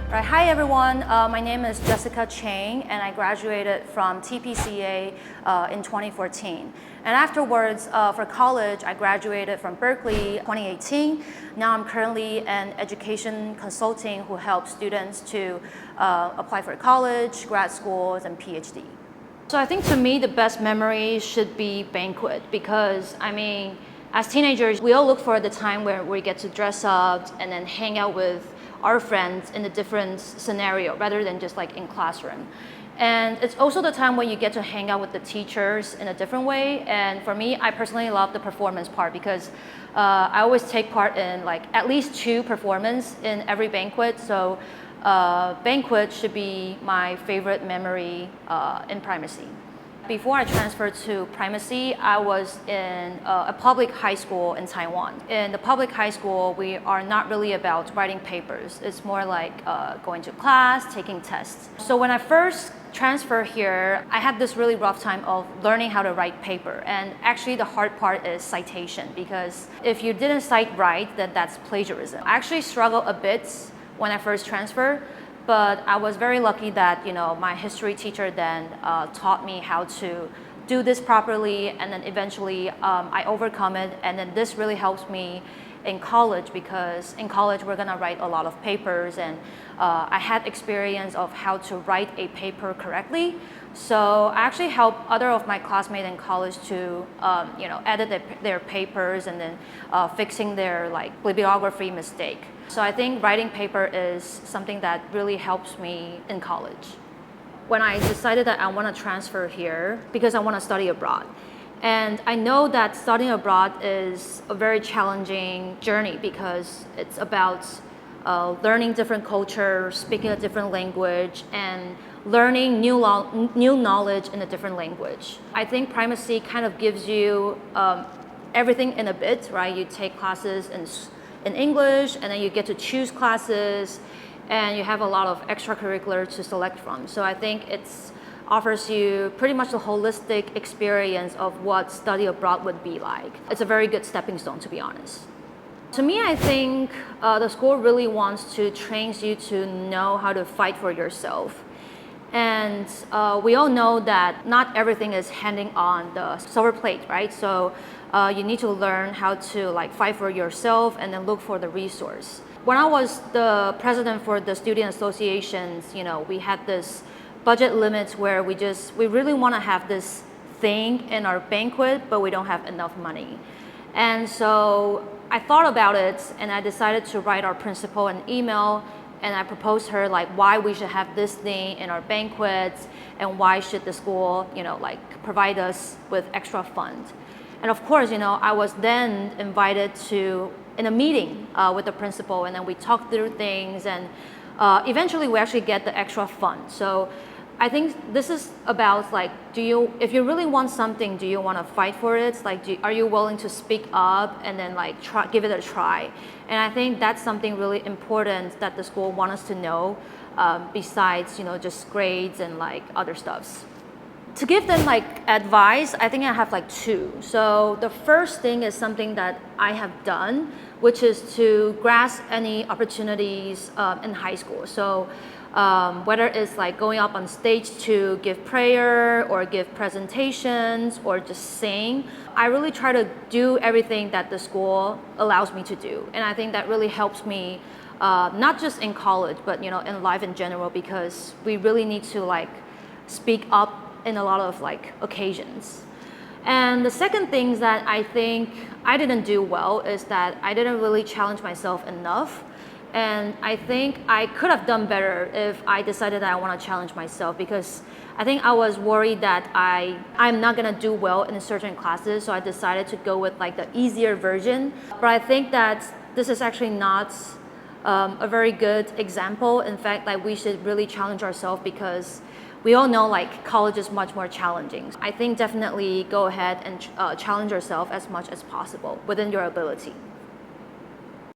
Right. Hi everyone, my name is Jessica Chang and I graduated from TPCA in 2014. And afterwards, for college, I graduated from Berkley 2018. Now I'm currently an education consulting who helps students to apply for college, grad schools, and PhD. So I think to me, the best memory should be banquet because, as teenagers, we all look for the time where we get to dress up and then hang out with our friends in a different scenario rather than just like in classroom. And it's also the time when you get to hang out with the teachers in a different way. And for me, I personally love the performance part because I always take part in like at least 2 performances in every banquet. So banquet should be my favorite memory in Primacy. Before I transferred to Primacy, I was in a public high school in Taiwan. In the public high school, we are not really about writing papers. It's more like going to class, taking tests. So when I first transferred here, I had this really rough time of learning how to write paper. And actually the hard part is citation because if you didn't cite right, then that's plagiarism. I actually struggled a bit when I first transferred. But I was very lucky that my history teacher then taught me how to do this properly, and then eventually I overcome it. And then this really helps me in college because in college we're gonna write a lot of papers, and I had experience of how to write a paper correctly. So I actually helped other of my classmates in college to edit their papers and then fixing their bibliography mistake. So I think writing paper is something that really helps me in college. When I decided that I want to transfer here because I want to study abroad. And I know that studying abroad is a very challenging journey because it's about learning different cultures, speaking a different language, and learning new knowledge in a different language. I think Primacy kind of gives you everything in a bit, right? You take classes in English, and then you get to choose classes, and you have a lot of extracurricular to select from. So I think it offers you pretty much a holistic experience of what study abroad would be like. It's a very good stepping stone, to be honest. To me, I think the school really wants to train you to know how to fight for yourself. And we all know that not everything is handing on the silver plate, right? So you need to learn how to fight for yourself and then look for the resource. When I was the president for the student associations, we had this budget limits where we really want to have this thing in our banquet, but we don't have enough money. And so I thought about it and I decided to write our principal an email, and I proposed her why we should have this thing in our banquets and why should the school provide us with extra funds. And of course, I was then invited in a meeting with the principal, and then we talked through things, and eventually we actually get the extra fund. So I think this is about if you really want something, do you want to fight for it? Are you willing to speak up and then give it a try? And I think that's something really important that the school wants us to know, besides just grades and other stuffs. To give them advice, I think I have 2. So the first thing is something that I have done, which is to grasp any opportunities in high school. So whether it's going up on stage to give prayer or give presentations or just sing, I really try to do everything that the school allows me to do. And I think that really helps me, not just in college, but in life in general, because we really need to speak up in a lot of occasions. And the second thing that I think I didn't do well is that I didn't really challenge myself enough. And I think I could have done better if I decided that I want to challenge myself, because I think I was worried that I'm not going to do well in certain classes, so I decided to go with the easier version. But I think that this is actually not a very good example. In fact, we should really challenge ourselves because we all know college is much more challenging. I think definitely go ahead and challenge yourself as much as possible within your ability.